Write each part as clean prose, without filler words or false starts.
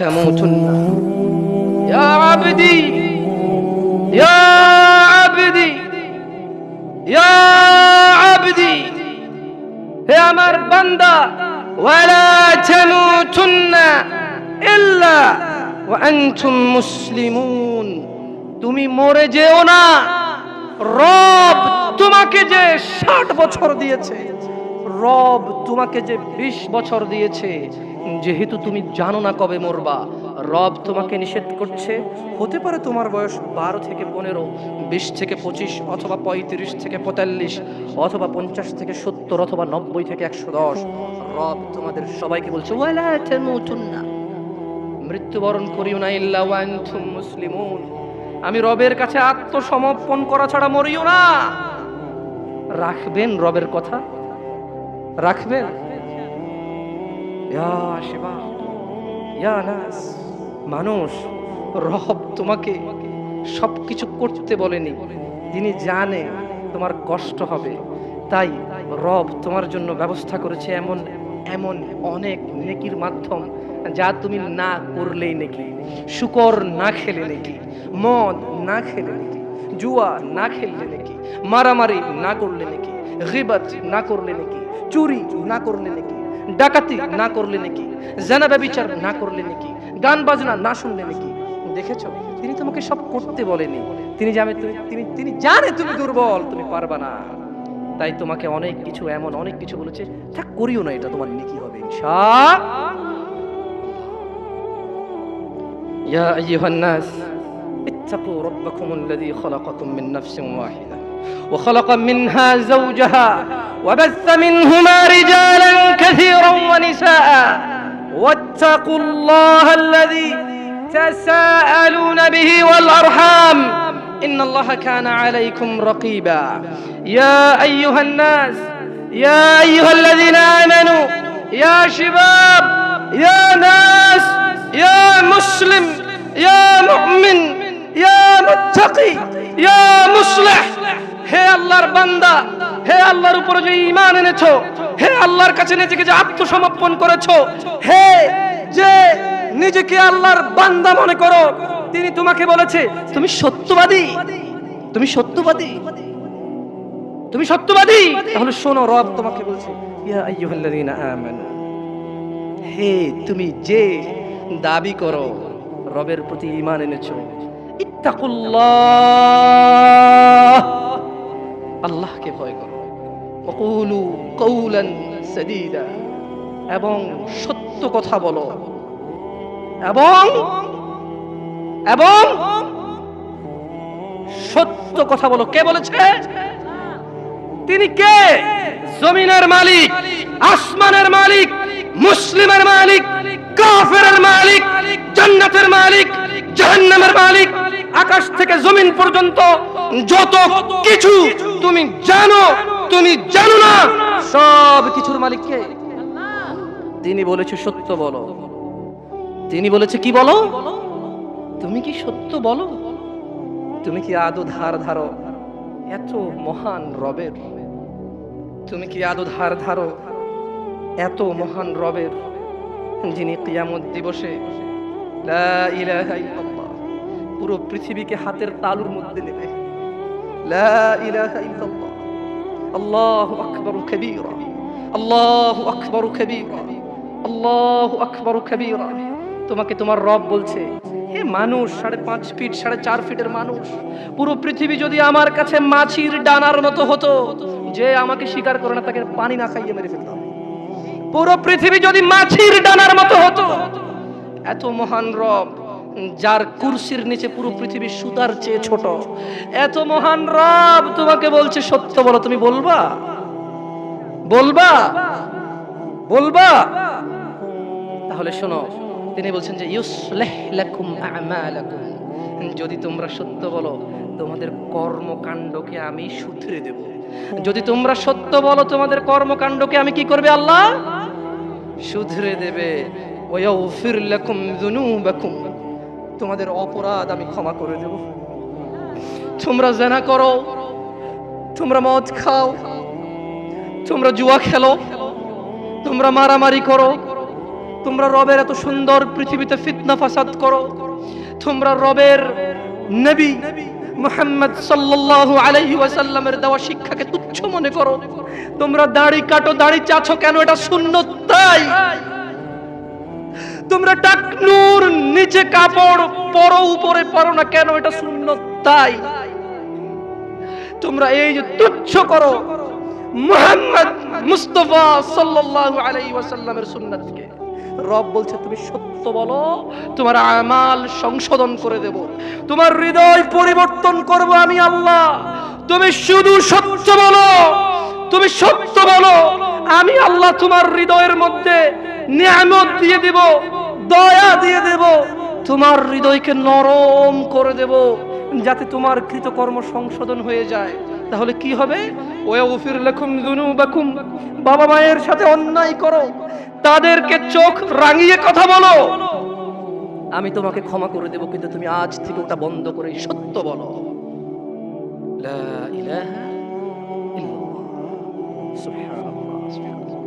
تموتن يا عبدي يا عبدي يا عبدي হে আমার বান্দা ওয়ালা তামুতুন্না ইল্লা ওয়া আনতুম মুসলিমুন, তুমি মরে যেও না। রব তোমাকে যে 60 বছর দিয়েছে, রব তোমাকে যে 20 বছর দিয়েছে, যেহেতু তুমি জানো না কবে মরবা, রব তোমাকে নিষেধ করছে। হতে পারে তোমার বয়স 12 থেকে 15, 20 থেকে 25, অথবা 35 থেকে 45, অথবা 50 থেকে 70, অথবা 90 থেকে 110। রব তোমাদের সবাইকে বলছে ওয়ালা তামুতুন্না, মৃত্যুবরণ করিও না ইল্লা ওয়া আনতুম মুসলিমুন, আমি রবের কাছে আত্মসমর্পণ করা ছাড়া মরিও না। রাখবেন রবের কথা? রাখবেন? ইয়া শিবা ইয়া নাস, মানুষ, রব তোমাকে সবকিছু করতে বলেনি, তিনি জানে তোমার কষ্ট হবে, তাই রব তোমার জন্য ব্যবস্থা করেছে এমন এমন অনেক নেকির মাধ্যম, যা তুমি না করলেই নেকি। শুকর না খেলে নেকি, মদ না খেলে নেকি, জুয়া না খেললে নেকি, মারামারি না করলে নেকি, গীবত না করলে নেকি, চুরি না করলে নেকি, ডাকাতি না করলে নাকি, জানা ব্যভিচার না করলে নাকি, গান বাজনা না শুনলে নাকি। দেখেছো, তিনি তোমাকে সব করতে বলেনি, তিনি জানে তুমি দুর্বল, তুমি পারবা না, তাই তোমাকে অনেক কিছু এমন অনেক কিছু বলেছে, তা করিও না, এটা তোমার নেকি হবে ইনশাআল্লাহ। ইয়া আইয়ুহান নাস ইত্তাকু রাব্বাকুমুল্লাযী খালাকাকুম মিন নাফসিন ওয়াহিদা وخلق منها زوجها وبث منهما رجالا كثيرا ونساء واتقوا الله الذي تساءلون به والأرحام إن الله كان عليكم رقيبا يا أيها الناس يا أيها الذين آمنوا يا شباب يا ناس يا مسلم يا مؤمن يا متقي يا مصلح, হে আল্লাহর বান্দা, হে আল্লাহর উপরে যে ঈমান এনেছো, হে আল্লাহর কাছে নিজেকে যে আত্মসমর্পণ করেছো, হে যে নিজেকে আল্লাহর বান্দা মনে করো, তিনি তোমাকে বলেছে তুমি সত্যবাদী, তুমি সত্যবাদী, তুমি সত্যবাদী। তাহলে শোনো, রব তোমাকে বলছে ইয়া আইয়ুহাল্লাযীনা আমানু, হে তুমি যে দাবি করো রবের প্রতি ঈমান এনেছো, ইত্তাকুল্লাহ, আল্লাহকে ভয় করো, ওয়াকুলু কাওলান সাদীদা, এবং সত্য কথা বলো, এবং এবং সত্য কথা বলো। কে বলেছে? তিনি কে? জমিনের মালিক, আসমানের মালিক, মুসলিমের মালিক, কাফেরের মালিক, জান্নাতের মালিক, জাহান্নামের মালিক, আকাশ থেকে জমিন পর্যন্ত যত কিছু তুমি জানো, তুমি জানো না, সব কিছুর মালিক কে? তিনি বলেছে সত্য বলো। তিনি বলেছে কি বলো? তুমি কি সত্য বলো? তুমি কি আদৌ ধার ধারো এত মহান রবের? তুমি কি আদৌ ধার ধারো এত মহান রবের, যিনি কিয়ামত দিবসে লা ইলাহা ইল্লাল্লাহ পুরো পৃথিবীকে হাতের তালুর মধ্যে নেবে। লা ইলাহা ইল্লাল্লাহ, আল্লাহু আকবার কাবীরা, আল্লাহু আকবার কাবীরা, আল্লাহু আকবার কাবীরা। তোমাকে তোমার রব বলছে, হে মানুষ, 5.5 ফিট 4.5 ফিটের মানুষ, পুরো পৃথিবী যদি আমার কাছে মাছির ডানার মতো হতো, যে আমাকে স্বীকার করে না তাকে পানি না খাইয়ে মেরে ফেলতাম। পুরো পৃথিবী যদি মাছির ডানার মতো হতো, এত মহান রব, যার কুরসির নিচে পুরো পৃথিবী সুতার চেয়ে ছোট, এত মহান রব তোমাকে বলছে সত্য বলো। তুমি বলবা? বলবা? বলবা? তাহলে শোনো, তিনি বলছেন যে ইউসলিহ লাকুম আ'মালাকুম, যদি তোমরা সত্য বলো তোমাদের কর্মকাণ্ডকে আমি শুধরে দেব। যদি তোমরা সত্য বলো তোমাদের কর্মকাণ্ডকে আমি কি করবে? আল্লাহ শুধরে দেবে। ওয়াগফির লাকুম যুনুবাকুম, তোমাদের অপরাধ আমি ক্ষমা করে দেব। তোমরা জিনা করো, তোমরা মদ খাও, তোমরা জুয়া খেলো, তোমরা মারামারি করো, তোমরা রবের এত সুন্দর পৃথিবীতে ফিতনা ফাসাদ করো, তোমরা রবের নবী মুহাম্মদ সাল্লাল্লাহু আলাইহি ওয়াসাল্লামের দেওয়া শিক্ষাকে তুচ্ছ মনে করো, তোমরা দাড়ি কাটো, দাড়ি চাছো কেন? এটা সুন্নত তাই। তোমরা টাকনুর নিচে কাপড় পরো, উপরে পরো না কেন? এটা সুন্নত তাই। তোমরা এই যে তুচ্ছ করো মুহাম্মদ মুস্তাফা সাল্লাল্লাহু আলাইহি ওয়াসাল্লামের সুন্নাতকে, রব বলছে তুমি সত্য বলো, তোমার আমাল সংশোধন করে দেব, তোমার হৃদয় পরিবর্তন করব আমি আল্লাহ। তুমি শুধু সত্য বলো, তুমি সত্য বলো, আমি আল্লাহ তোমার হৃদয়ের মধ্যে নিয়ামত দিয়ে দেব, দয়া দিয়ে দেব, তোমার হৃদয়কে নরম করে দেব, যাতে তোমার কৃতকর্ম সংশোধন হয়ে যায়। তাহলে কি হবে? ওয়াগফির লাকুম যুনুবাকুম, বাবা মায়ের সাথে অন্যায় করো, তাদেরকে চোখ রাঙিয়ে কথা বলো, আমি তোমাকে ক্ষমা করে দেব, কিন্তু তুমি আজ থেকে ওটা বন্ধ করে সত্য বলো, লা ইলাহা ইল্লাল্লাহ, সুবহানাল্লাহ, সুবহানাল্লাহ।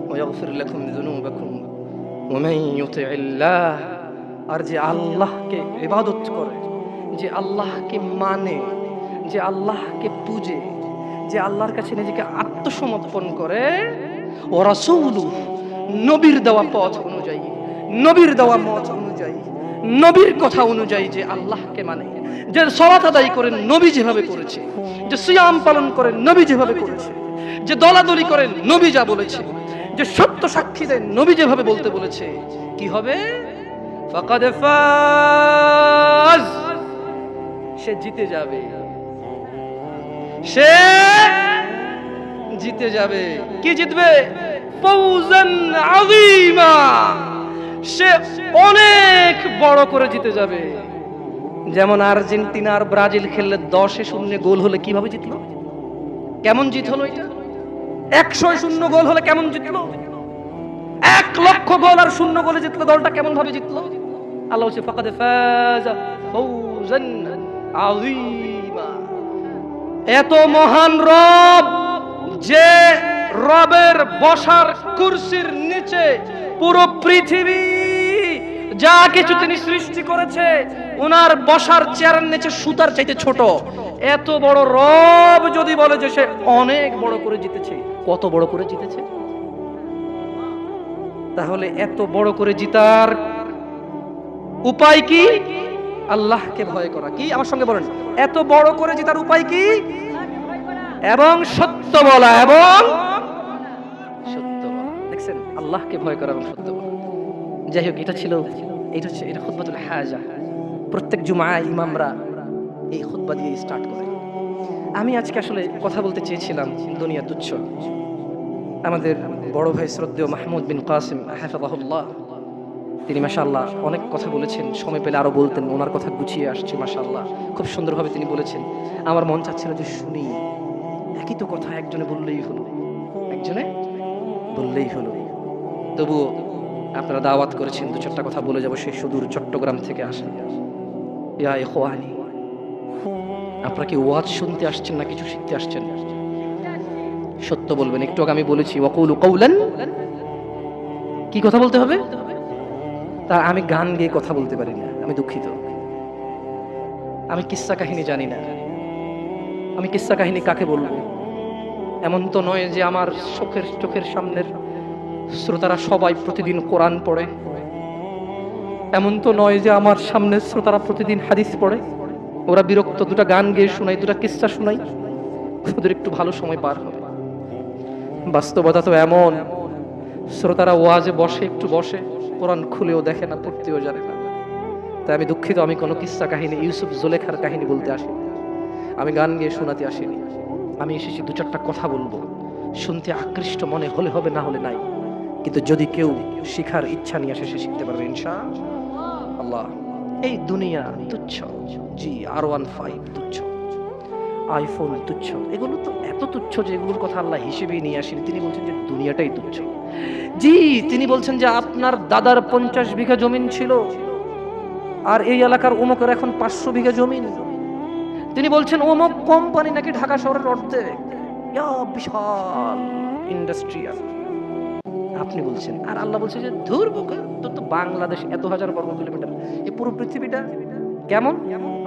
ওয়াগফির লাকুম যুনুবাকুম ওয়া মান ইউতি'িল্লাহ, আর যে আল্লাহকে ইবাদত করে, যে আল্লাহকে মানে, যে আল্লাহকে পূজে, যে আল্লাহর কাছে নিজেকে আত্মসমর্পণ করে, ও রাসূলুহু, নবীর দেওয়া পথ অনুযায়ী, নবীর দেওয়া মত অনুযায়ী, নবীর কথা অনুযায়ী যে আল্লাহকে মানে, যে সালাত আদায় করেন নবী যেভাবে করেছে, যে সিয়াম পালন করেন নবী যেভাবে করেছে, যে দলাদলি করেন নবী যা বলেছে, যে সত্য সাক্ষী দেন নবী যেভাবে বলতে বলেছে, কি হবে? ফাকাদ ফাজ, সে জিতে যাবে, সে জিতে যাবে। কি জিতবে? ফাউজান আযীমা, সে অনেক বড় করে জিতে যাবে। যেমন আর্জেন্টিনা আর ব্রাজিল খেললে 10-0 গোল হলে কিভাবে জিতলো? কেমন জিত হলো? এটা 100-0 গোল হলে কেমন জিতলো? 1,00,000 গোল আর 0 গোলে জিতলো, দলটা কেমন ভাবে জিতলো? আল্লাহ বলছে ফাকাদ ফাজা ফাউজান আযীমা। এত মহান রব, যে রবের বসার কুরসির নিচে পুরো পৃথিবী যা কিছু তিনি সৃষ্টি করেছে, ওনার বসার চেয়ারের নিচে সুতার চাইতে ছোট, এত বড় রব যদি বলে যে সে অনেক বড় করে জিতেছে, কত বড় করে জিতেছে? তাহলে এত বড় করে জিতার উপায় কি? আল্লাহকে ভয় করা। কি আমার সঙ্গে বলেন? এত বড় করে জিতার উপায় কি? এবং সত্য বলা, এবং সত্য বলা। দেখছেন, আল্লাহকে ভয় করা এবং সত্য বলা। যাই হোক, এটা ছিল, এটা খুতবাতুল হাজা। প্রত্যেক জুমায় ইমামরা এই খুতবা দিয়ে স্টার্ট করে। আমি আজকে আসলে কথা বলতে চেয়েছিলাম দুনিয়া তুচ্ছ। আমাদের বড় ভাই শ্রদ্ধেয় মাহমুদ বিন কাসিম হাফিজাহুল্লাহ, তিনি মাশাআল্লাহ অনেক কথা বলেছেন, সময় পেলে আরো বলতেন, ওনার কথা গুছিয়ে আসছে মাশাআল্লাহ, খুব সুন্দরভাবে তিনি বলেছেন। আমার মন চাচ্ছিল যে শুনি, একই তো কথা একজনে বললেই হলো, একজনে বললেই হলো। তবুও আপনারা দাওয়াত করেছেন, 2-4টা কথা বলে যাব। সেই সুদূর চট্টগ্রাম থেকে আসেন। ইয়া ইখওয়ানি, আপনারা কি ওয়াজ শুনতে আসছেন না কিছু শিখতে আসছেন? সত্য বলবেন। একটু আগে আমি বলেছি ওয়াকুলু কাওলান, কি কথা বলতে হবে? তা আমি গান গেয়ে কথা বলতে পারি না, আমি দুঃখিত। আমি কিস্সা কাহিনী জানি না। আমি কিস্সা কাহিনী কাকে বলবো? এমন তো নয় যে আমার চোখের সামনের শ্রোতারা সবাই প্রতিদিন কোরআন পড়ে, এমন তো নয় যে আমার সামনের শ্রোতারা প্রতিদিন হাদিস পড়ে। ওরা বিরক্ত, 2টা গান গেয়ে শোনাই, 2টা কিস্সা শোনাই, ওদের একটু ভালো সময় পার হবে। বাস্তবতা তো এমন, শ্রোতারা ওয়াজে বসে, একটু বসে, কোরআন খুলেও দেখে না, পড়তেও জানে না। তাই আমি দুঃখিত, আমি কোনো কিস্সা কাহিনী, ইউসুফ জুলেখার কাহিনী বলতে আসিনি, আমি গান গেয়ে শোনাতে আসিনি। আমি এসেছি 2-4টা কথা বলবো, শুনতে আকৃষ্ট মনে হলে হবে, না হলে নাই। কিন্তু যদি কেউ শিখার ইচ্ছা নিয়ে আসে, সে শিখতে পারবে ইনশাআল্লাহ। এই দুনিয়া তুচ্ছ, জি, R15 তুচ্ছ, আইফোন তুচ্ছ, এগুলো তো এত তুচ্ছ যে এগুলোর কথা আল্লাহ হিসেবেই নিয়ে আসেন। তিনি বলছেন যে দুনিয়াটাই তুচ্ছ। জি, তিনি বলছেন যে আপনার দাদার 50 বিঘা জমিন ছিল, আর এই এলাকার অমুকের এখন 500 বিঘা জমিন। তিনি বলছেন অমুক কোম্পানি নাকি ঢাকা শহরের অর্ধেক, বিশাল ইন্ডাস্ট্রিয়াল। আপনি বলছেন, আর আল্লাহ বলছে যে ধুর বোকা, তোর তো বাংলাদেশ এত হাজার বর্গ কিলোমিটার, এই পুরো পৃথিবীটা কেমন?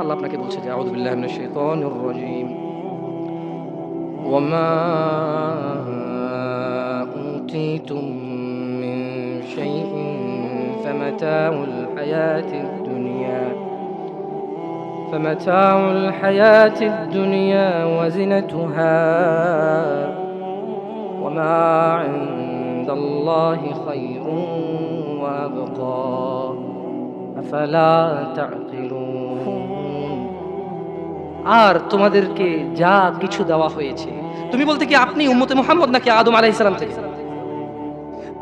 আল্লাহ আপনাকে বলছে যে আউযু বিল্লাহি মিনাশ শাইতানির রাজীম, ওয়ামা উতীতুম মিন শাইইন ফামাতাউল হায়াতিদ দুনিয়া فمتاع الحياة الدنيا وزنتها وما عند الله خير وأبقى أفلا تعقلون। আর তোমাদেরকে যা কিছু দেওয়া হয়েছে, তুমি বলতে কি আপনি উম্মতে মুহাম্মদ নাকি আদম আলাইহিস সালাম থেকে?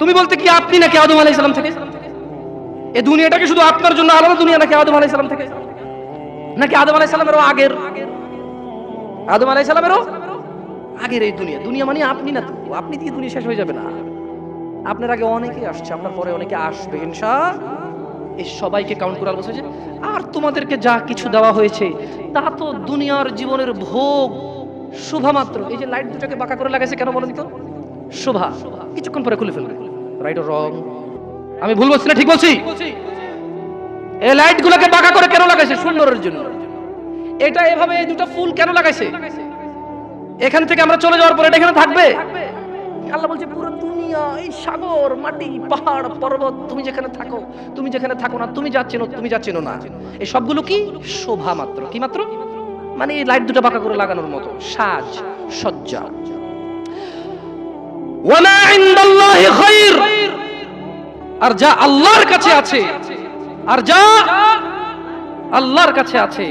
তুমি বলতে কি আপনি নাকি আদম আলাইহিস সালাম থেকে? এই দুনিয়াটা কি শুধু আপনার জন্য আলাদা দুনিয়া নাকি আদম আলাইহিস সালাম থেকে, নাকি আদম আলাইহিস সালামেরও আগের? আদম আলাইহিস সালামেরও আগের এই দুনিয়া। দুনিয়া মানে আপনি না তো, আপনি দিয়ে দুনিয়া শেষ হয়ে যাবে না। আপনার আগে অনেকে আসছে, আপনার পরে অনেকে আসবে ইনশাআল্লাহ। এই সবাইকে কাউন্ট করে বলছে যে আর তোমাদেরকে যা কিছু দেওয়া হয়েছে তা তো দুনিয়ার জীবনের ভোগ শোভা মাত্র। এই যে লাইট দুটাকে বাঁকা করে লাগাইছে কেন বলেন তো? শোভা, কিছুক্ষণ পরে খুলে ফেলবে। Right or wrong? আমি ভুল বলছি না ঠিক বলছি? এই লাইট গুলোকে বাঁকা করে কেন লাগাইছে? সুন্দরের জন্য। এটা এভাবে এই দুটো ফুল কেন লাগাইছে? এখান থেকে আমরা চলে যাওয়ার পরে এটা এখানে থাকবে? আল্লাহ বলছে পুরো দুনিয়া, এই সাগর, মাটি, পাহাড়, পর্বত, তুমি যেখানে থাকো, তুমি যেখানে থাকো না, তুমি যাচ্ছেন তুমি যাচ্ছেন না, এই সবগুলো কি শোভা মাত্র। কি মাত্র? মানে এই লাইট দুটো বাঁকা করে লাগানোর মতো সাজ সজ্জা। ওয়ামা ইনদাল্লাহি খায়র, আর যা আল্লাহর কাছে আছে, আর যা আল্লাহর কাছে আছে,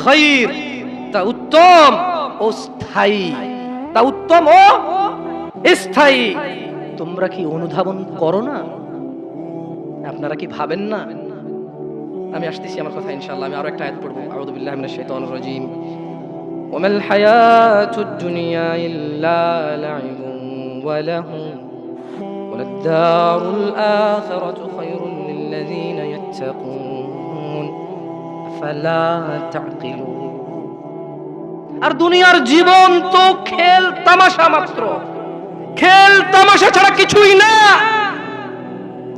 খায়র, তা উত্তম ও স্থায়ী, তা উত্তম ও স্থায়ী। তোমরা কি অনুধাবন করো না? আপনারা কি ভাবেন না? আমি আসতেছি আমার কথা ইনশাআল্লাহ। আমি আরো একটা আয়াত পড়বো। আউযু বিল্লাহি মিনাশ শাইতানির রাজীম। ওয়ামাল হায়াতুদ দুনিয়া ইল্লা লাইবুন ওয়া লাহুম ওয়ালাদ-দারুল আখিরাতু খায়রুল লিল্লাযীনা ইয়াত্তাকুন আফালা তা'কিলুন। আর দুনিয়ার জীবন তো খেল তামাশা মাত্র, খেল তামাশা ছাড়া কিছুই না।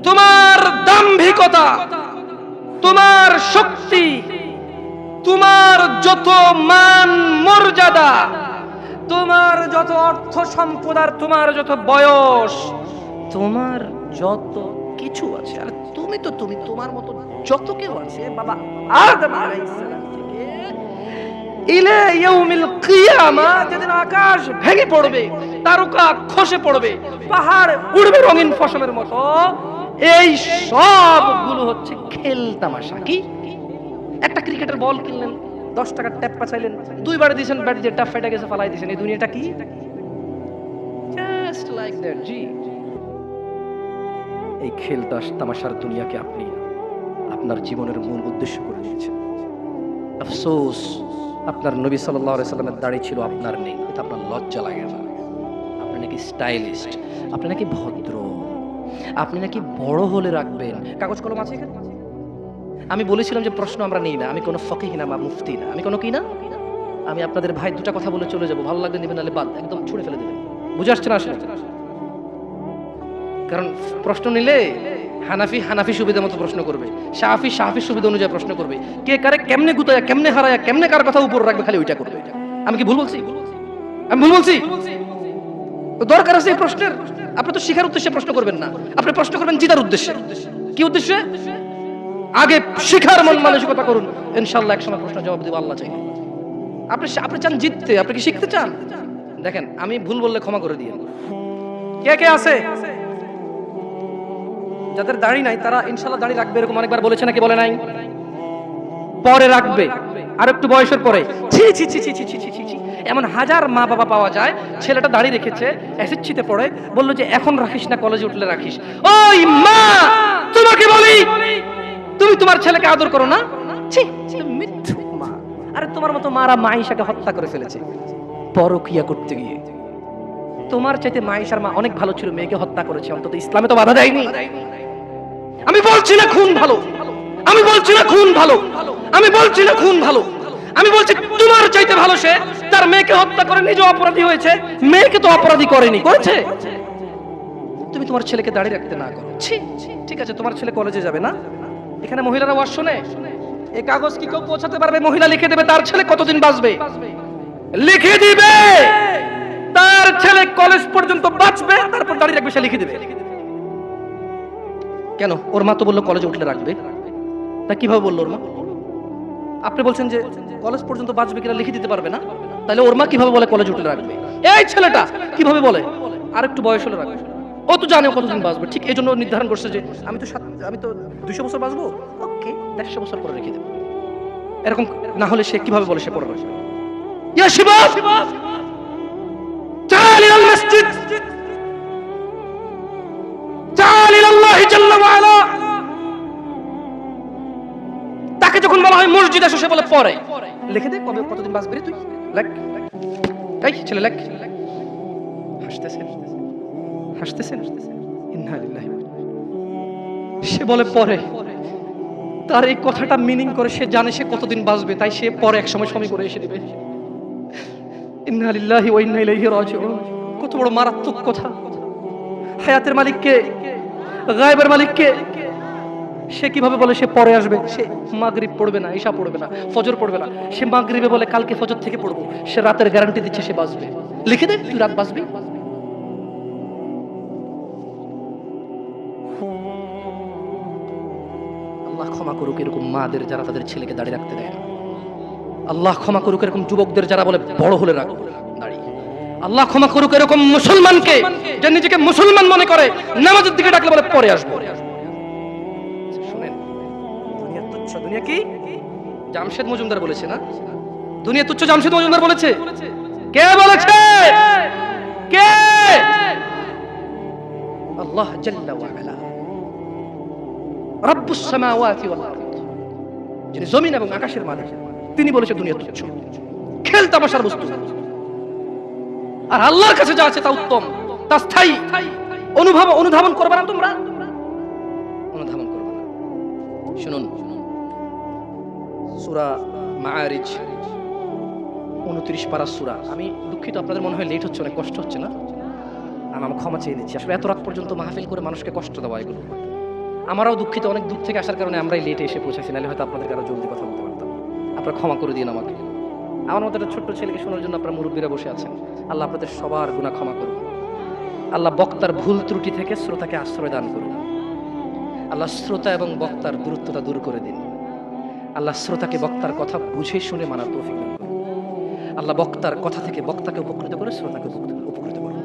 তোমার দাম্ভিকতা, তোমার শক্তি, তোমার যত মান মর্যাদা, তোমার যত অর্থ সম্পদ, আর তোমার যত বয়স, তোমার যত কিছু আছে, আর তুমি তো তুমি, তোমার মতো যত কেউ আছে বাবা আদম আলাইহিস সালাম থেকে ইলা ইয়াউমিল কিয়ামা, যেদিন আকাশ ভেঙে পড়বে, তারকা খসে পড়বে, পাহাড় উড়বে রঙিন ফসলের মতো, এই সবগুলো হচ্ছে খেল তামাশা। কি? একটা ক্রিকেটের বল কিনলেন, 10 টাকার ট্যাপ পাচাইলেন, দুইবার দিয়েছেন, ব্যাট দিয়ে ট্যাপ ফেটে গেছে, ফালাই দিয়েছেন। এই দুনিয়াটা কি? Just like that. জি, এই খেল তামাশার দুনিয়াকে আপনি আপনার জীবনের মূল উদ্দেশ্য করে নিয়েছেন। আফসোস, আপনার নবী সাল্লাল্লাহু আলাইহি সাল্লামের দাড়ি ছিল, আপনার নেই। এটা আপনার লজ্জা লাগে না? আপনি নাকি স্টাইলিস্ট, আপনি নাকি ভদ্র, আপনি নাকি বড় হলে রাখবেন। কাগজ কলম আছে এখানে? আমি বলেছিলাম যে প্রশ্ন আমরা নেই না। আমি কোনো ফকিহ না বা মুফতি না, আমি কোনো কি না। আমি আপনাদের ভাই দুটা কথা বলে চলে যাব, ভালো লাগবে নেবেন, নাহলে বাদ, একদম ছুঁড়ে ফেলে দেবেন। বুঝে আসছে না আসলে? কারণ প্রশ্ন নিলে হানাফি সুবিধা মতো প্রশ্ন করবে, শাফি সুবিধা অনুযায়ী প্রশ্ন করবে, কে কারে কেমনে গুতায়া, কেমনে হারায়া, কেমনে কার কথা উপর রাখবে, খালি ওইটা করবে। আমি কি ভুল বলছি? আমি ভুল বলছি? দরকার আছে এই প্রশ্নের? আপনি তো শিখার উদ্দেশ্যে প্রশ্ন করবেন না, আপনি প্রশ্ন করবেন জিতার উদ্দেশ্যে। কি উদ্দেশ্যে? আগে শিখার মন মানসিকতা করুন, ইনশাআল্লাহ একসময় প্রশ্ন জবাব দিব আল্লাহ চাই। আপনি চান জিততে, আপনি কি শিখতে চান? দেখেন, আমি ভুল বললে ক্ষমা করে দিয়ে। কে কে আছে যাদের দাড়ি নাই, তারা ইনশাআল্লাহ দাড়ি রাখবে, এরকম অনেকবার বলেছে নাকি বলে নাই? পরে রাখবে, আর একটু বয়সের পরে। ছি ছি ছি ছি ছি ছি ছি ছি, এমন হাজার মা বাবা পাওয়া যায়, ছেলেটা দাড়ি রেখেছে, অ্যাসিড ছিতে পড়ে, বললো যে এখন রাখিস না, কলেজে উঠলে রাখিস। ওই মা, তোমাকে বলি, তুমি তোমার ছেলেকে আদর করো না? ছি, মিথ্যুক মা। আরে তোমার মতো মারা মাইশাকে হত্যা করে ফেলেছে পরকিয়া করতে গিয়ে। তোমার চাইতে মাইশার মা অনেক ভালো ছিল, মেয়েকে হত্যা করেছে, অন্তত ইসলামে তো বাধা দেয়নি। আমি বলছি না খুন ভালো, আমি বলছি না খুন ভালো, আমি বলছি না খুন ভালো, আমি বলছি তোমার চাইতে ভালো সে, তার মেয়েকে হত্যা করে নিজে অপরাধী হয়েছে, মেয়েকে তো অপরাধী করেনি, করেছে? তো তুমি তোমার ছেলেকে দাঁড়িয়ে রাখতে না করো। ছি, ঠিক আছে, তোমার ছেলে কলেজে যাবে না, এখানে মহিলারা ওয়াজ শোনে, এই কাগজ কি কেউ পৌঁছাতে পারবে? মহিলা লিখে দেবে তার ছেলে কতদিন বাঁচবে, লিখে দিবে তার ছেলে কলেজ পর্যন্ত বাঁচবে, তারপর দাঁড়িয়ে রাখবে, সে লিখে দেবে। কেন? ওর মা তো বললো কলেজে উঠলে রাখবে, তা কিভাবে বললো ওর মা? আপনি বলছেন যে কলেজ পর্যন্ত বাঁচবে কিনা লিখে দিতে পারবে না, তাহলে ওর মা কিভাবে বলে কলেজ উঠলে রাখবে? এই ছেলেটা কিভাবে বলে আর একটু বয়স হলে রাখবে? ও তো জানে কতদিন বাঁচবে, ঠিক এই জন্য নির্ধারণ করছে যে আমি তো 200 বছর বাঁচবো, ওকে 150 বছর পরে রেখে দেবো। এরকম না হলে সে কিভাবে বলে সে পরে রাখবে? ইয়া শিবাব, تعال إلى المسجد، تعال إلى الله جل وعلا। তাকে যখন বলা হয় মসজিদ আসো, সে বলে পরে লিখে দে কবে কতদিন বাঁচবি রে তুই, লেখ। এই ছেলে লেখ। হাসতেছেন। ইন্না লিল্লাহি। সে বলে পরে, তার এই কথাটা মিনিং করে সে জানে সে কতদিন বাঁচবে, তাই সে পরে এক সময় সময় করে এসে দিবে। ইন্না লিল্লাহি ওয়া ইন্না ইলাইহি রাজিউন। কত বড় মারাত্মক কথা! হায়াতের মালিক কে? গায়েবের মালিক কে? সে কিভাবে বলে সে পরে আসবে? সে মাগরিব পড়বে না, ইশা পড়বে না, ফজর পড়বে না, সে মাগরিবে বলে কালকে ফজর থেকে পড়বো, সে রাতের গ্যারান্টি দিচ্ছে সে বাঁচবে। লিখে দে তুই রাত বাঁচবি। আল্লাহ ক্ষমা করুক এরকম মাদের যারা তাদের ছেলেকে দাঁড়িয়ে রাখতে দেয় না। আল্লাহ ক্ষমা করুক এরকম যুবকদের যারা বলে বড় হলে রাখবো দাঁড়িয়ে। আল্লাহ ক্ষমা করুক এরকম মুসলমানকে যে নিজেকে মুসলমান মনে করে নামাজের দিকে ডাকলে বলে পরে আসবো। শুনেন, দুনিয়া তুচ্ছ। দুনিয়া কি? জামশেদ মজুমদার বলেছে না, দুনিয়া তুচ্ছ। জামশেদ মজুমদার বলেছে? কে বলেছে? কে? আল্লাহ জাল্লা ওয়া আলা, রব্বুস সামাওয়াতি ওয়াল আরদ, যিনি জমিন এবং আকাশের মালিক, তিনি বলেছে দুনিয়া তুচ্ছ, খেল তামাশার বস্তু। আর আল্লাহর কাছে যা আছে তা উত্তম, তা স্থায়ী। অনুধাবন করবে না তোমরা, অনুধাবন করবে না। শুনুন, সূরা মাআরিজ 29 পারা সূরা। আমি দুঃখিত, আপনাদের মনে হয় লেট হচ্ছে, অনেক কষ্ট হচ্ছে না? আমি ক্ষমা চেয়ে নিচ্ছি। আসলে এত রাত পর্যন্ত মাহফিল করে মানুষকে কষ্ট দেওয়া এগুলো। আমরাও দুঃখিত, অনেক দূর থেকে আসার কারণে আমরাই লেটে এসে পৌঁছেছি, নাহলে হয়তো আপনাদের আরো জলদি কথা বলতে পারতাম। আপনারা ক্ষমা করে দিন আমাকে। আমার মতো একটা ছোট্ট ছেলেকে শোনার জন্য আপনারা মুরব্বীরা বসে আছেন। আল্লাহ আপনাদের সবার গুনাহ ক্ষমা করুন। আল্লাহ বক্তার ভুল ত্রুটি থেকে শ্রোতাকে আশ্রয় দান করুন। আল্লাহ শ্রোতা এবং বক্তার দূরত্বতা দূর করে দিন। আল্লাহ শ্রোতাকে বক্তার কথা বুঝে শুনে মানার তৌফিক দান করুন। আল্লাহ বক্তার কথা থেকে বক্তাকে উপকৃত করে শ্রোতাকে উপকৃত করুন।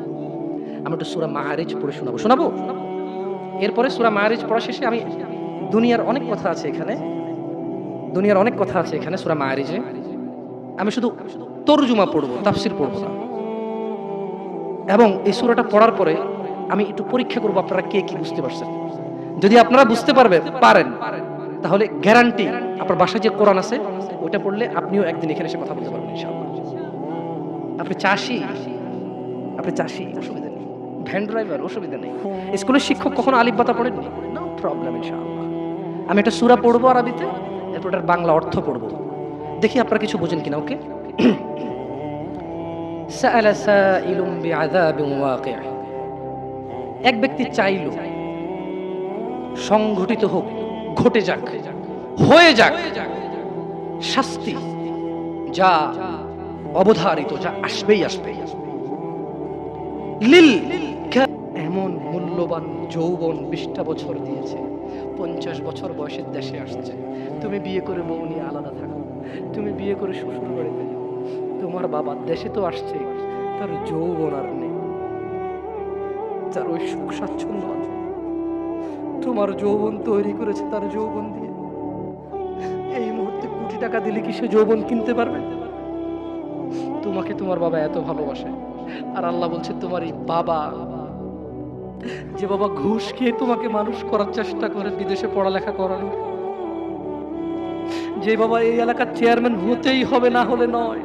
আমি একটু সূরা মাআরিজ পড়ে শোনাবো। এরপরে সূরা মাআরিজ পড়া শেষে আমি দুনিয়ার অনেক কথা আছে এখানে সূরা মাআরিজে। আমি শুধু তরজুমা পড়বো, তাফসীর পড়বো না। এবং এই সূরাটা পড়ার পরে আমি একটু পরীক্ষা করবো আপনারা কে কি বুঝতে পারছেন। যদি আপনারা বুঝতে পারেন তাহলে গ্যারান্টি আপনার বাসায় যে কোরআন আছে ওটা পড়লে আপনিও একদিন এখানে এসে কথা বলতে পারবেন ইনশাআল্লাহ। আপনি চাষি অসুবিধা নেই, ভ্যান ড্রাইভার অসুবিধা নেই, স্কুলের শিক্ষক কখনো আলিফ বাতা পড়েননি, নো প্রবলেম ইনশাআল্লাহ। আমি একটা সূরা পড়বো আরবিতে, এরপর এটার বাংলা অর্থ পড়বো, দেখি আপনারা কিছু বোঝেন কিনা। ওকে? সাআলা সাইলুম বিআযাবিন ওয়াকি'। এক ব্যক্তি চাইল সংঘটিত হোক, ঘটে যাক, হয়ে যাক শাস্তি, যা অবধারিত, যা আসবেই। লিল, এমন মূল্যবান যৌবন 20টা বছর দিয়েছে, 50 বছর বয়সের দেশে আসছে, তুমি বিয়ে করে বউ নিয়ে আলাদা থাকো, তুমি বিয়ে করে শ্বশুর বাড়িতে যাও, তোমার বাবা দেশে তো আসছে, তার যৌবন আর নেই, তার ওই সুখ স্বাচ্ছন্দ্য আছে। তোমার যৌবন তৈরি করেছে তার যৌবন দিয়ে। এই মুহূর্তে কোটি টাকা দিলে কি সে যৌবন কিনতে পারবে? তোমাকে তোমার বাবা এত ভালোবাসে, আর আল্লাহ বলছে তোমার এই বাবা, যে বাবা ঘুষ খেয়ে তোমাকে মানুষ করার চেষ্টা করে বিদেশে পড়ালেখা করানো, যে বাবা এই এলাকার চেয়ারম্যান হতেই হবে, না হলে নয়,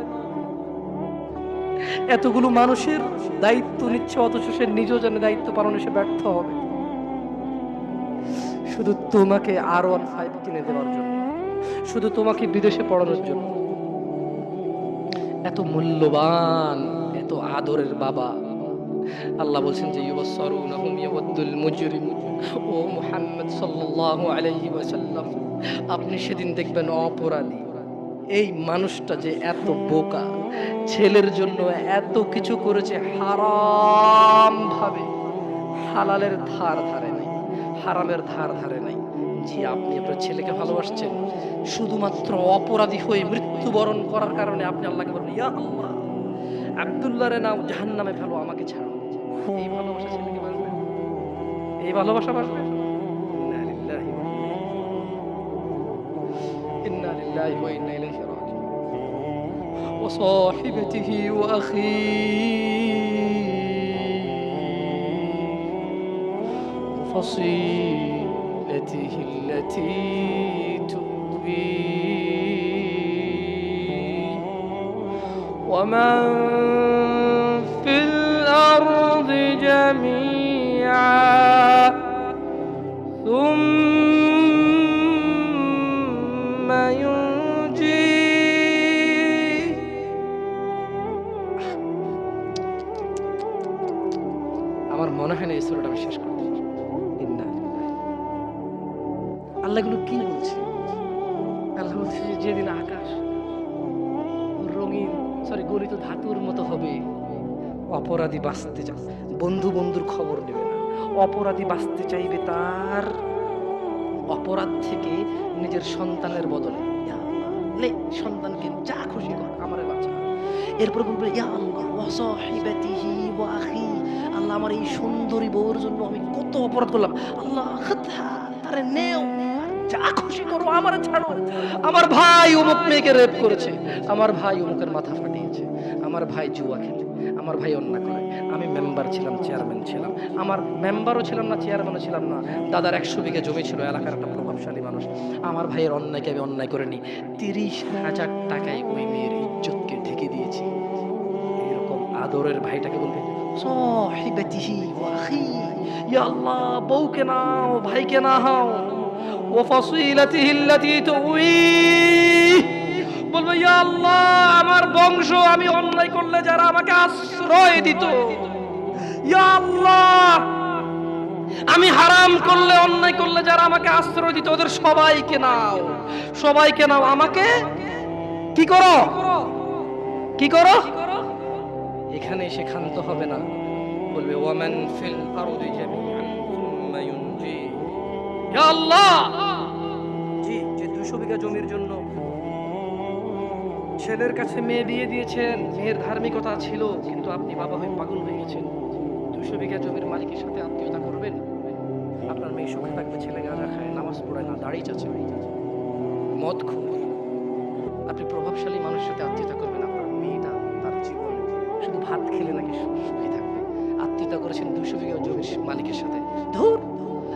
এতগুলো মানুষের দায়িত্ব নিচ্ছে, অথচ সে নিজেও জানে দায়িত্ব পালনে সে ব্যর্থ হবে, শুধু তোমাকে R15 কিনে দেওয়ার জন্য, শুধু তোমাকে বিদেশে পড়ানোর জন্য। এত মূল্যবান, এত আদরের বাবা আল্লাহ বলছেন যে ইউবসসারুনহুম ইয়াওয়াদ্দুল মুজরিম। ও মুহাম্মদ সাল্লাল্লাহু আলাইহি ওয়াসাল্লাম, আপনি সেদিন দেখবেন অপরাধী এই মানুষটা যে এত বোকা, ছেলের জন্য এত কিছু করেছে হারাম ভাবে, হালালের ধার ধারে নাই, হারামের ধার ধারে নাই। জি, আপনি আপনার ছেলেকে ভালোবাসছেন, শুধুমাত্র অপরাধী হয়ে মৃত্যুবরণ করার কারণে আপনি আল্লাহকে বলেন ইয়া আল্লাহ আব্দুল্লাহ রে নাও জাহান্নামে ফেলো, আমাকে ছাড়ো। এই ভালোবাসা ছেলেকে বাসবে? এই ভালোবাসা বাসবে? ইন্না লিল্লাহি ওয়া ইন্না ইলাইহি রাজিউন। ওয়া সাহিবাতিহি ওয়া আখিহি ফাসিলাতিহি আল্লাতী তুবী ومن في الأرض جميعا ثم ينجيه আমার মনে হয় না এই সূরাটা আমি শেষ করতে পারবো। আল্লাহ এগুলো কি বলছে? আল্লাহ বলছে যেদিন আকাশ রঙিন গলিত ধাতুর মতো হবে, অপরাধী বাঁচতে চায়, বন্ধু বন্ধুর খবর নেবে না, অপরাধী বাঁচতে চাইবে তার অপরাধ থেকে নিজের সন্তানের বদলে লে সন্তানকে যা খুশি কর আমারে বাঁচা। এরপর বলবে ইয়া আল্লাহ ওয়া সাহিবাতিহি ওয়া আখি, আল্লাহ আমার এই সুন্দরী বউর জন্য আমি কত অপরাধ করলাম, আল্লাহ খাদহা তারে নেও, যা খুশি করো, আমার ছাড়ো। আমার ভাই অমুক মেয়েকে রেপ করেছে, আমার ভাই অমুকের মাথা ফাটিয়েছে, আমার ভাই জুয়া খেলে, আমার ভাই অন্যায় করে, আমি মেম্বার ছিলাম, চেয়ারম্যান ছিলাম, আমার মেম্বারও ছিলাম না, চেয়ারম্যানও ছিলাম না, দাদার 100 বিঘা জমি ছিল, এলাকার একটা প্রভাবশালী মানুষ, আমার ভাইয়ের অন্যায়কে আমি অন্যায় করিনি, 30,000 টাকায় ওই মেয়ের ইজ্জতকে ঢেকে দিয়েছি। এরকম আদরের ভাইটাকে বলবে সাহিবাতিহি ওয়া আখি, ইয়া আল্লাহ বউকে নাও, ভাইকে না হাও, ও ফাসিলাতিহি আল্লাতী তুবী, বলবে ইয়া আল্লাহ আমার বংশ, আমি অন্যায় করলে যারা আমাকে আশ্রয় দিত, ইয়া আল্লাহ আমি হারাম করলে, অন্যায় করলে যারা আমাকে আশ্রয় দিত, ওদের সবাইকে নাও, সবাইকে নাও, আমাকে কি করো, কি করো। এখানে এসে ক্ষান্ত হবে না, বলবে ওয়ামান ফিল আরদি জামিআন সুম্মা ইউনজি, ইয়া আল্লাহ জি যে 200 বিঘা জমির জন্য ছেলের কাছে মেয়ে দিয়ে দিয়েছেন, মেয়ের ধার্মিকতা ছিল, কিন্তু আপনি বাবা হয়ে পাগল হয়ে গেছেন, 200 বিঘা জমির মালিকের সাথে আত্মীয়তা করবেন, আপনার মেয়ে সুখে থাকবে, ছেলে গাঁজা খায়, নামাজ পড়ে না, দাড়ি চাচে, মদ খোর, আপনি প্রভাবশালী মানুষের সাথে আত্মীয়তা করবেন, আপনার মেয়েটা তার জীবন শুধু ভাত খেলে নাকি সুখী থাকবে, আত্মীয়তা করেছেন 200 বিঘা জমির মালিকের সাথে। ধুর,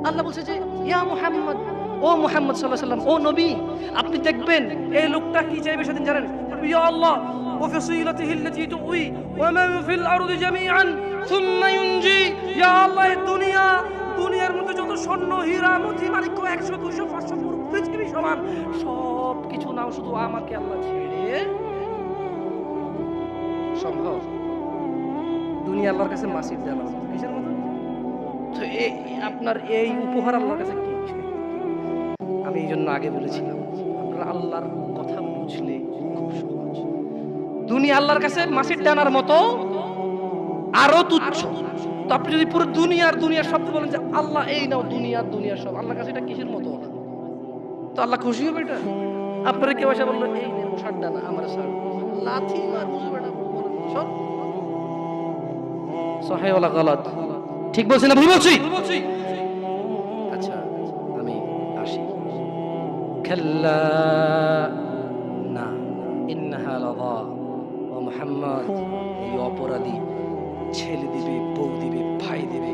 আল্লাহ বলছে যে ইয়া মুহাম্মদ, ও মুহাম্মদ সাল্লাল্লাহু আলাইহি ওয়াসাল্লাম, ও নবী, আপনি দেখবেন এই লোকটা কি চাইবে সেদিন জানেন, ইয়া আল্লাহ ওয়া ফাসিলাতিহি আল্লাতী তুবী ওয়া মান ফিল আরদি জামিআন সুম্মা ইউনজি, ইয়া আল্লাহ এই দুনিয়ার মধ্যে যত স্বর্ণ হীরা মতি মাণিক্য 100 200 500 পুরো পৃথিবী সমান সব কিছু নাও, শুধু আমাকে আল্লাহ ছেড়ে। সম্ভব? দুনিয়া আল্লাহর কাছে মাসির দেওয়া কিসের মতো? তো আপনার এই উপহার আল্লাহর কাছে কি? আমি এই জন্য আগে বলেছিলাম আপনারা আল্লাহর কথা বুঝলে খুব সহজ। দুনিয়া আল্লাহর কাছে মাসির ডানার মতো আরো তুচ্ছ। তো আপনি যদি পুরো দুনিয়ার সব বলেন যে আল্লাহ এই নাও দুনিয়ার সব, আল্লাহর কাছে এটা কিসের মতো না? তো আল্লাহ খুশি হবে এটা? আপনারা কেউ এসে বললো এই নে মশার ডানা আমার সার, লাথি মার বুঝবে না, সব সহিহ ওয়ালা গলত? ঠিক বলছি না ভুল বলছি? আচ্ছা আমি আসি। কাল্লা না ইন্নাহা লাযা, ও মুহাম্মদ এই অপরাধী ছেলে দিবে, বউ দিবে, ভাই দিবে,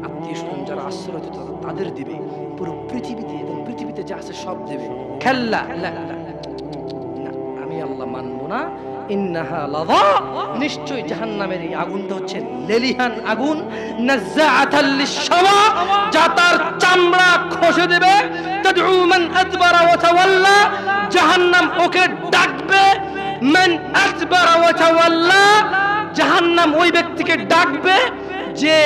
আত্মীয় স্বজন যারা আশ্রয় দিত তাদের দিবে, পুরো পৃথিবীতে এবং পৃথিবীতে যা আছে সব দেবে। কাল্লা না, আমি আল্লাহ মানবো না। ইন্নাহা লাযা, নিশ্চয় জাহান্নামের এই আগুনটা হচ্ছে লেলিহান আগুন, নাযাআতাল লিশ-শাওয়া, যা তার চামড়া খসে দেবে। তাদউ মান আদবারা ওয়া তাওয়াল্লা, জাহান্নাম ওকে ডাকবে। মান আদবারা ওয়া তাওয়াল্লা, জাহান্নাম ওই ব্যক্তিকে ডাকবে যে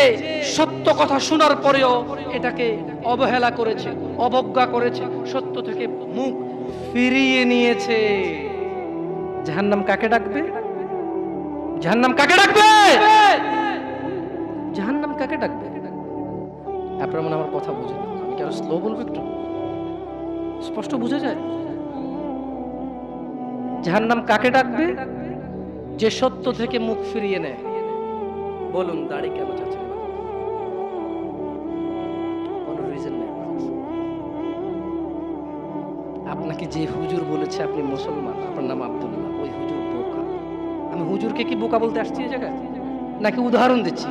সত্য কথা শোনার পরেও এটাকে অবহেলা করেছে, অবজ্ঞা করেছে, সত্য থেকে মুখ ফিরিয়ে নিয়েছে, জাহান্নাম কাকে ডাকবে? জাহান্নাম কাকে ডাকবে? জাহান্নাম কাকে ডাকবে? আপনারা মনে আমার কথা বুঝেন, আমি কি আরো স্লো বলবো? একটু স্পষ্ট বুঝে যায়? জাহান্নাম কাকে ডাকবে? যে সত্য থেকে মুখ ফিরিয়ে নেয়। বলুন, দাড়ি কেন চাচ্ছেন? কোনো রিজন নেই। আপনাকে যে হুজুর বলেছে আপনি মুসলমান, আপনার নাম আব্দুল্লাহ, ওই হুজুর বোকা। আমি হুজুরকে কি বোকা বলতে আসছি এই জায়গায়, নাকি উদাহরণ দিচ্ছি?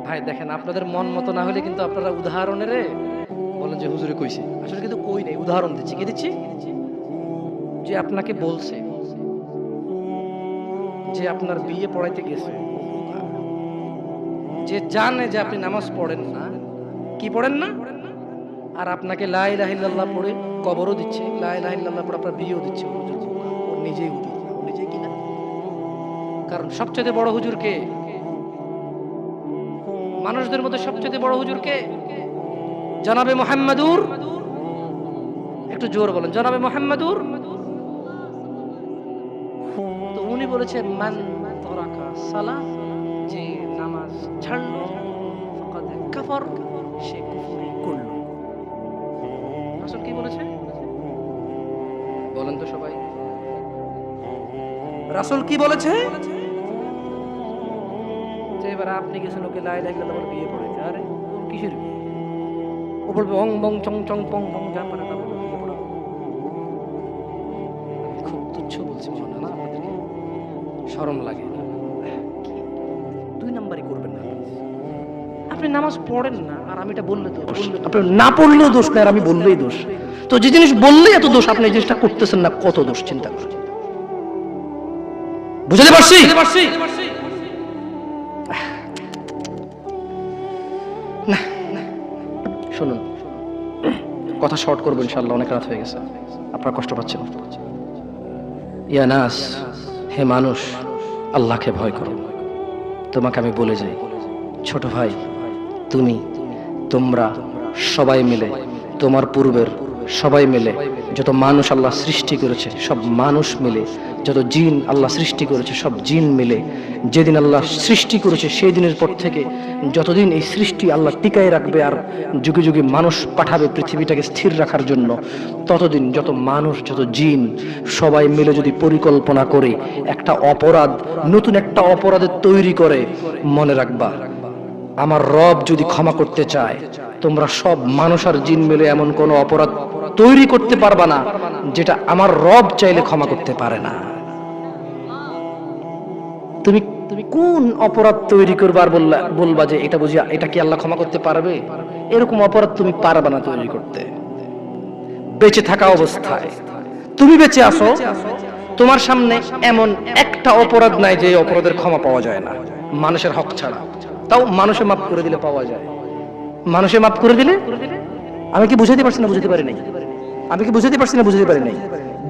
ভাই দেখেন, আপনাদের মন মতো না হলে কিন্তু আপনারা উদাহরণের বলেন যে হুজুরে কইছে, আসলে কিন্তু কই নেই, উদাহরণ দিচ্ছি। কি দিচ্ছি? যে আপনাকে বলছে যে আপনার বিয়ে পড়াইতে গেছে, যে জানে যে আপনি নামাজ পড়েন না, কি পড়েন না, আর আপনাকে লা ইলাহা ইল্লাল্লাহ পড়ে কবরও দিচ্ছে, লা ইলাহা ইল্লাল্লাহ পড়ে আপনার বিয়েও দিচ্ছে, হুজুর বোকা। ও নিজেই হুজুর, ও নিজেই কিনা। কারণ সবচেয়ে বড় হুজুর কে? মানুষদের মধ্যে সবচেয়ে বড় হুজুর কে? জনাবে মুহাম্মাদুর। একটু জোর বলেন, জনাবে মুহাম্মাদুর। তো উনি বলেছে মান তারাকা সালাহ, যে নামাজ ছাড়লো ফাকাদ কাফার, সে কুফরি করলো। রাসূল কি বলেছে বলেন তো সবাই? রাসূল কি বলেছে? তো এবার আপনি গেছেন ওকে লা ইলাহা ইল্লাল্লাহ বলে বিয়ে পড়াইতে। আরে কিসের বিয়ে? ও বলবে অং বং চং চং পং পং, যা পারে তা বলে বিয়ে পড়াবো। খুব তুচ্ছ বলছি মনে না আপনাদেরকে? শরম লাগে না? দুই নাম্বারই করবেন না। আপনি নামাজ পড়েন না আর আমি এটা বললে দোষ, আপনি না পড়লেও দোষ না, আর আমি বললেই দোষ। তো যে জিনিস বললেই এত দোষ, আপনি এই জিনিসটা করতেছেন না, কত দোষ চিন্তা করেন। বুঝতে পারছি? না শুনুন, কথা শর্ট করবো ইনশাআল্লাহ, অনেক রাত হয়ে গেছে, আপনারা কষ্ট পাচ্ছেন। ইয়া নাস, হে মানুষ, আল্লাহকে ভয় করো। তোমাকে আমি বলে যাই, ছোট ভাই, তোমরা সবাই মিলে, তোমার পূর্বের সবাই মিলে, যত মানুষ আল্লাহ সৃষ্টি করেছে সব মানুষ মিলে, যত জিন আল্লাহ সৃষ্টি করেছে সব জিন মিলে, যেদিন আল্লাহ সৃষ্টি করেছে সেই দিনের পর থেকে যতদিন এই সৃষ্টি আল্লাহ টিকায় রাখবে আর যুগে যুগে মানুষ পাঠাবে পৃথিবীটাকে স্থির রাখার জন্য, ততদিন যত মানুষ যত জিন সবাই মিলে যদি পরিকল্পনা করে একটা অপরাধ, নতুন একটা অপরাধের তৈরি করে, মনে রাখবা আমার রব যদি ক্ষমা করতে চায়, তোমরা সব মানুষ আর জিন মিলে এমন কোন অপরাধ তৈরি করতে পারবা না যেটা আমার রব চাইলে ক্ষমা করতে পারে না। তুমি কোন অপরাধ তৈরি করবা আর বলবা যে এটা বুঝি, এটা কি আল্লাহ ক্ষমা করতে পারবে? এরকম অপরাধ তুমি পারবা না তৈরি করতে। বেঁচে থাকা অবস্থায় তুমি বেঁচে আসো, তোমার সামনে এমন একটা অপরাধ নাই যে অপরাধের ক্ষমা পাওয়া যায় না, মানুষের হক ছাড়া। তাও মানুষে মাফ করে দিলে পাওয়া যায়, মানুষে মাফ করে দিলে। আমি কি বুঝাতে পারছি না? বুঝাতে পারি নাই? আমি কি বুঝাতে পারছি না? বুঝাতে পারি নাই?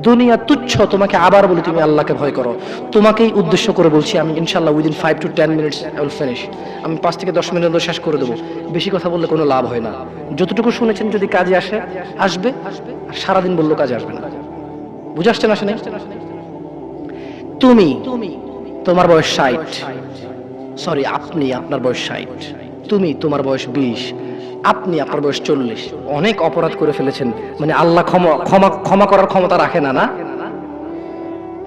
দুনিয়া তুচ্ছ। তোমাকে আবার বলি, তুমি আল্লাহকে ভয় করো। তোমাকেই উদ্দেশ্য করে বলছি আমি, ইনশাআল্লাহ within 5 to 10 minutes I will finish। আমি 5 থেকে 10 মিনিট শেষ করে দেবো। বেশি কথা বললে কোনো লাভ হয় না। যতটুকু শুনেছেন যদি কাজে আসবে, আর সারাদিন বললেও কাজে আসবে না। বুঝে আসছে না? আসে নাই? তুমি, তোমার বয়স 60, সরি আপনি, আপনার বয়স 60, তুমি, তোমার বয়স 20, আপনি, আপনার বয়স 40। অনেক অপরাধ করে ফেলেছেন, মানে আল্লাহ ক্ষমা করার ক্ষমতা রাখে না, না?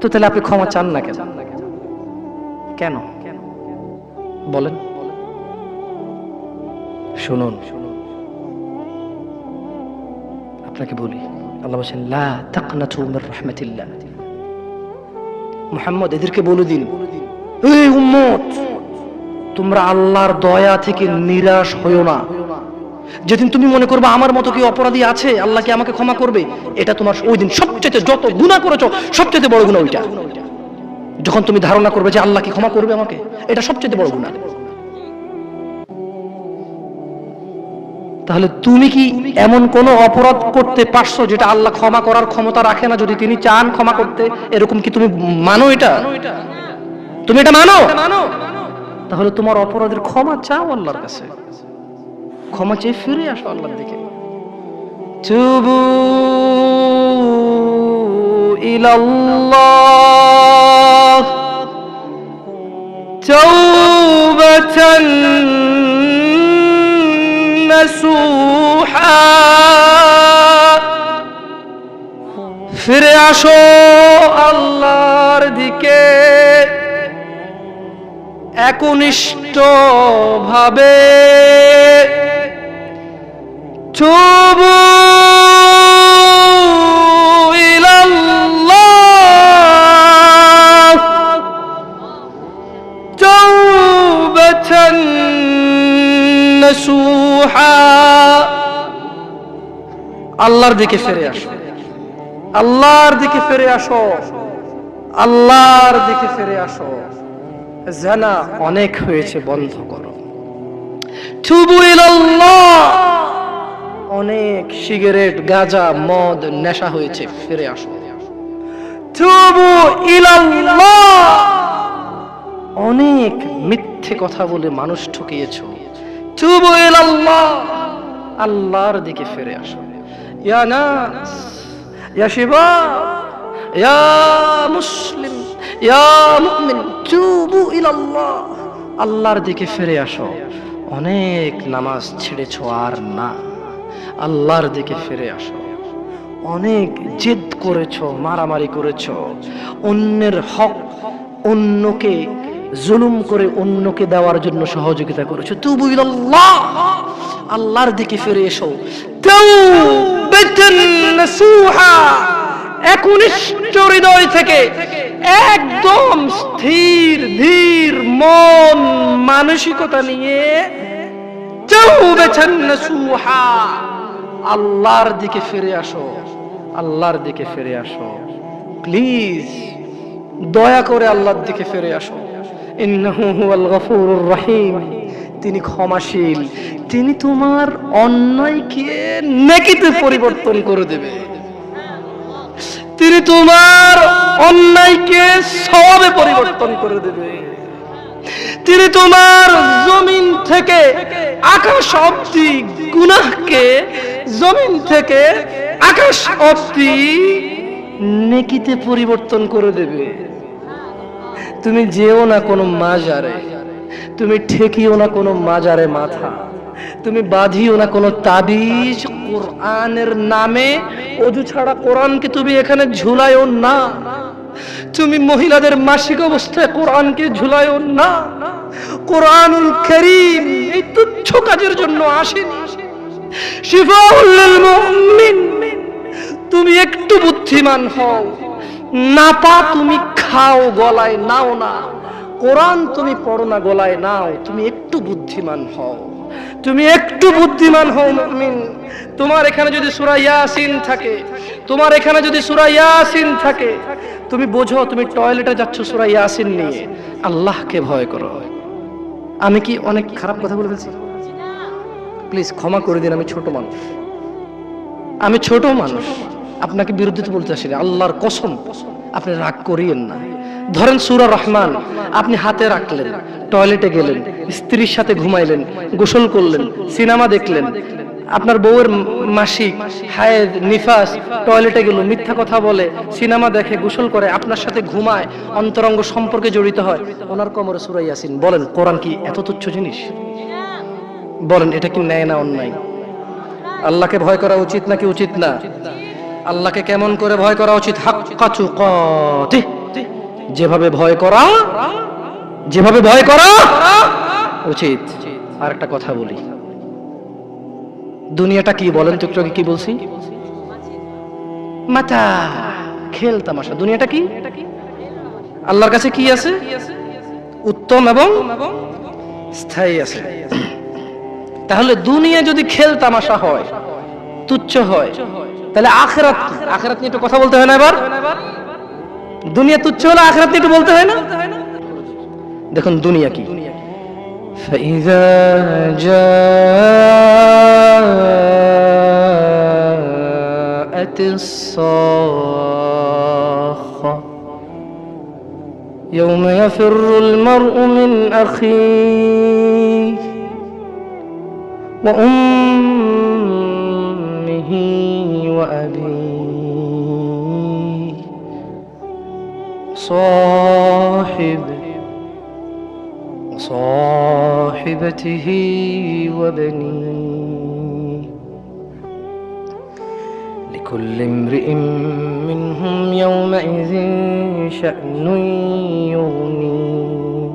তো তাহলে আপনি ক্ষমা চান না কেন? কেন বলেন? শুনুন, আপনাকে বলি, আল্লাহ বলেন লা তাকনাতু মির রাহমাতিল্লাহ। মুহাম্মদ এদেরকে বলে দিন, এই উম্মত, তোমরা আল্লাহর দয়া থেকে নিরাশ হইও না। যেদিন তুমি মনে করবে আমার মতো কি অপরাধী আছে, আল্লাহ কি আমাকে ক্ষমা করবে, এটা তোমার ওই দিন সবচেয়ে, যত গুনাহ করেছো সবচেয়ে বড় গুনাহ ওইটা। যখন তুমি ধারণা করবে যে আল্লাহ কি ক্ষমা করবে আমাকে, এটা সবচেয়ে বড় গুনাহ। তাহলে তুমি কি এমন কোন অপরাধ করতে পারছো যেটা আল্লাহ ক্ষমা করার ক্ষমতা রাখে না, যদি তিনি চান ক্ষমা করতে? এরকম কি তুমি মানো? এটা তুমি এটা মানো? তাহলে তোমার অপরাধের ক্ষমা চাও আল্লাহর কাছে, ক্ষমা চেয়ে ফিরে আসো আল্লাহর দিকে। তুবু ইলাল্লাহ তাওবাতান নাসুহা, ফিরে আসো আল্লাহর দিকে একনিষ্ঠ ভাবে। তুবু ইলাল্লাহ তাওবাতান নাসুহা, আল্লাহর দিকে ফিরে আসো, আল্লাহর দিকে ফিরে আসো, আল্লাহর দিকে ফিরে আসো। জিনা অনেক হয়েছে, বন্ধ করো। তুবু ইলাল্লাহ, অনেক সিগারেট, গাঁজা, মদ, নেশা হয়েছে, ফিরে আসো। তুবু ইলাল্লাহ, অনেক মিথ্যে কথা বলে মানুষ ঠকিয়েছো, তুবু ইলাল্লাহ, আল্লাহর দিকে ফিরে আসো। ইয়া নাস, ইয়া শিবাব, ইয়া মুসলিম, ইয়া মুমিন, তুবু ইলাল্লাহ, আল্লাহর দিকে ফিরে আসো। অনেক নামাজ ছেড়েছো আর না, আল্লাহর দিকে ফিরে আসো। অনেক জেদ করেছো, মারামারি করেছো, অন্যের হক, অন্যকে জুলুম করে অন্যকে দেওয়ার জন্য সহযোগিতা করেছো, তুবু ইলাল্লাহ, আল্লাহর দিকে ফিরে এসো। তাওবাতান নাসুহা, একনিষ্ঠ হৃদয় থেকে, একদম স্থির ধীর মন মানসিকতা নিয়ে তাওবাতান নাসুহা, আল্লাহর দিকে ফিরে আসো, আল্লাহর দিকে ফিরে আসো। প্লিজ দয়া করে আল্লাহর দিকে ফিরে আসো। ইন্নাহু হুয়াল গফুরুর রহিম, তিনি ক্ষমাশীল, তিনি তোমার অন্যায়কে নেকিতে পরিবর্তন করে দেবে, তিনি তোমার অন্যায়কে সওয়াবে পরিবর্তন করে দেবে, তিনি তোমার জমিন থেকে আকাশ অবধি গুনাহকে জমিন থেকে আকাশ অবধি নেকিতে পরিবর্তন করে দেবে। তুমি যেও না কোনো মাজারে, তুমি ঠেকিও না কোনো মাজারে মাথা, তুমি বাঁধিও না কোনো তাবিজ। কোরআনের নামে ওযু ছাড়া কোরআনকে তুমি এখানে ঝুলায়ও না, তুমি মহিলাদের মাসিক অবস্থায় কোরআনকে ঝুলায়ও না। কোরআনুল কারীম এই তুচ্ছ কাজের জন্য আসেনি, শিফাউল লিল মুমিন। তুমি একটু বুদ্ধিমান হও, নাপা তুমি খাও, গলায় নাও না। কোরআন তুমি পড়ো না, গলায় নাও। তুমি একটু বুদ্ধিমান হও, তুমি একটু বুদ্ধিমান হও মুমিন। তোমার এখানে যদি সূরা ইয়াসিন থাকে, তোমার এখানে যদি সূরা ইয়াসিন থাকে, তুমি বোঝো তুমি টয়লেটে যাচ্ছ সূরা ইয়াসিন নিয়ে। আল্লাহকে ভয় করো। আমি কি অনেক খারাপ কথা বলে ফেলছি? প্লিজ ক্ষমা করে দিন, আমি ছোট মানুষ, আমি ছোট মানুষ, আপনাকে বিরুদ্ধে বলতে আসিনি। আল্লাহর কসম আপনি রাগ করিয়েন না। ধরেন সূরা রহমান আপনি হাতে রাখলেন, টয়লেটে গেলেন, স্ত্রীর সাথে ঘুমাইলেন, গোসল করলেন, সিনেমা দেখলেন, আপনার বউয়ের মাসিক, হায়েজ, নিফাস, টয়লেটে গেল, মিথ্যা কথা বলে, সিনেমা দেখে, গোসল করে, আপনার সাথে ঘুমায়, অন্তরঙ্গ সম্পর্কে জড়িত হয়, ওনার কোমরে সূরা ইয়াসিন। বলেন কোরআন কি এত তুচ্ছ জিনিস? বলেন এটা কি ন্যায় না অন্যায়? আল্লাহকে ভয় করা উচিত নাকি উচিত না? আল্লাহকে কেমন করে ভয় করা উচিত? হাক্কা তুকাতিহ, যেভাবে ভয় করা, যেভাবে ভয় করা উচিত। আর একটা কথা বলি, দুনিয়াটা কি বলেন তো? একটু আগে কি বলছি? মাতা, খেল তামাশা। দুনিয়াটা কি? আল্লাহর কাছে কি আছে? উত্তম এবং স্থায়ী আছে। তাহলে দুনিয়া যদি খেল তামাশা হয়, তুচ্ছ হয়, তাহলে আখিরাত, আখিরাত নিয়ে একটু কথা বলতে হয় না? এবার দুনিয়া তুচ্ছ হলে আখিরাত নিয়ে একটু বলতে হয় না? দেখুন দুনিয়া কি। فإذا جاءت الصاخة يوم يفر المرء من أخيه وأمه وأبيه وصاحبته وبنيه لكل امرئ منهم يومئذ شأن يغنيه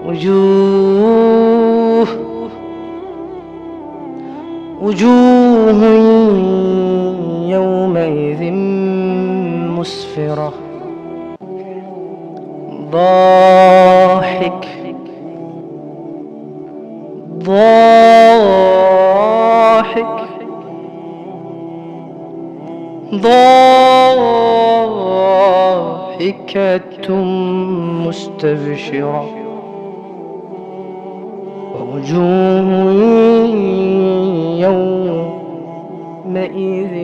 وجوه يومئذ مسفرة ضاحك ضاحكة مستبشرة ووجوه يومئذ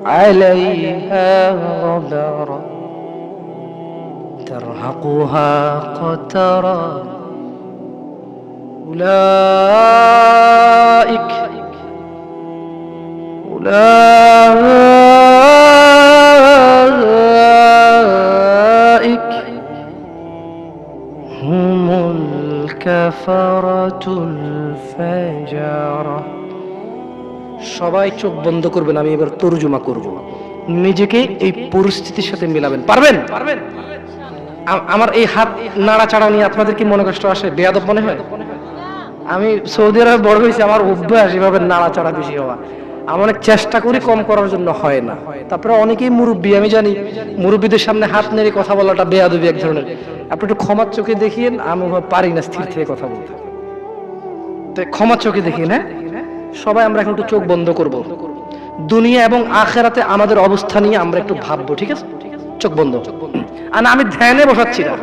عليها غبرة ترهقها قترة أولئك هم الكفرة الفجرة সবাই চোখ বন্ধ করবেন আমি এবার তরজমা করব নিজেকে এই পরিস্থিতির সাথে মিলাবেন পারবেন আমার এই হাত নাড়াচাড়া নিয়ে আপনাদের কি মনে কষ্ট আসে বেয়াদব মনে হয় আমি সৌদি আরবে বড় হয়েছি আমার অভ্যাস এভাবে নাড়াচাড়া বেশি হওয়া আমি অনেক চেষ্টা করি কম করার জন্য হয় না তারপরে অনেকেই মুরব্বী আমি জানি মুরব্বীদের সামনে হাত নেড়ে কথা বলাটা বেয়াদবি এক ধরনের আপনি একটু ক্ষমার চোখে দেখিয়েন আমি পারি না স্থির থেকে কথা বলতে তো ক্ষমার চোখে দেখিয়ে না সবাই আমরা এখন একটু চোখ বন্ধ করব দুনিয়া এবং আখিরাতে আমাদের অবস্থা নিয়ে আমরা একটু ভাববো ঠিক আছে চোখ বন্ধ আর আমি ধ্যানে বসাচ্ছি না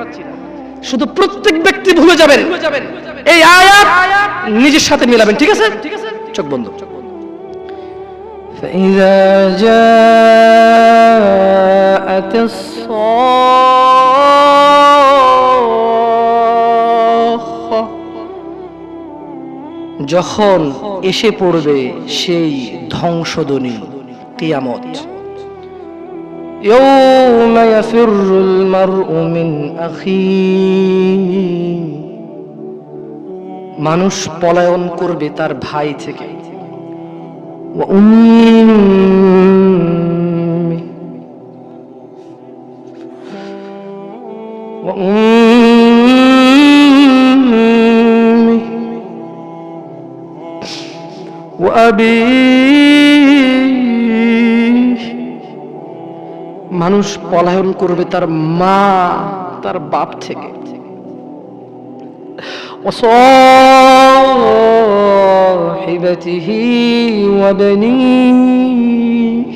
শুধু প্রত্যেক ব্যক্তি ভুলে যাবেন এই আয়াত নিজের সাথে মিলাবেন ঠিক আছে চোখ বন্ধ فإذا جاءت الصاخة যখন এসে পড়বে সেই ধ্বংসধ্বনি কিয়ামত يوم يفر المرء من أخيه মানুষ পলায়ন করবে তার ভাই থেকে মানুষ পলায়ন করবে তার মা তার বাপ থেকে وصاحبته وبنيه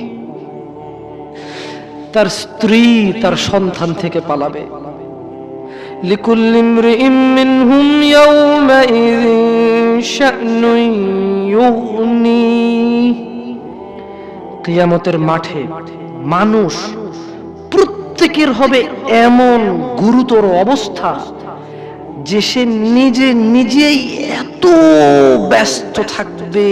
তার স্ত্রী তার সন্তান থেকে পালাবে لكل امرئ منهم يومئذ شأن يغنيه কিয়ামতের মাঠে মানুষ প্রত্যেকের হবে এমন গুরুতর অবস্থা যে সে নিজেই এত ব্যস্ত থাকবে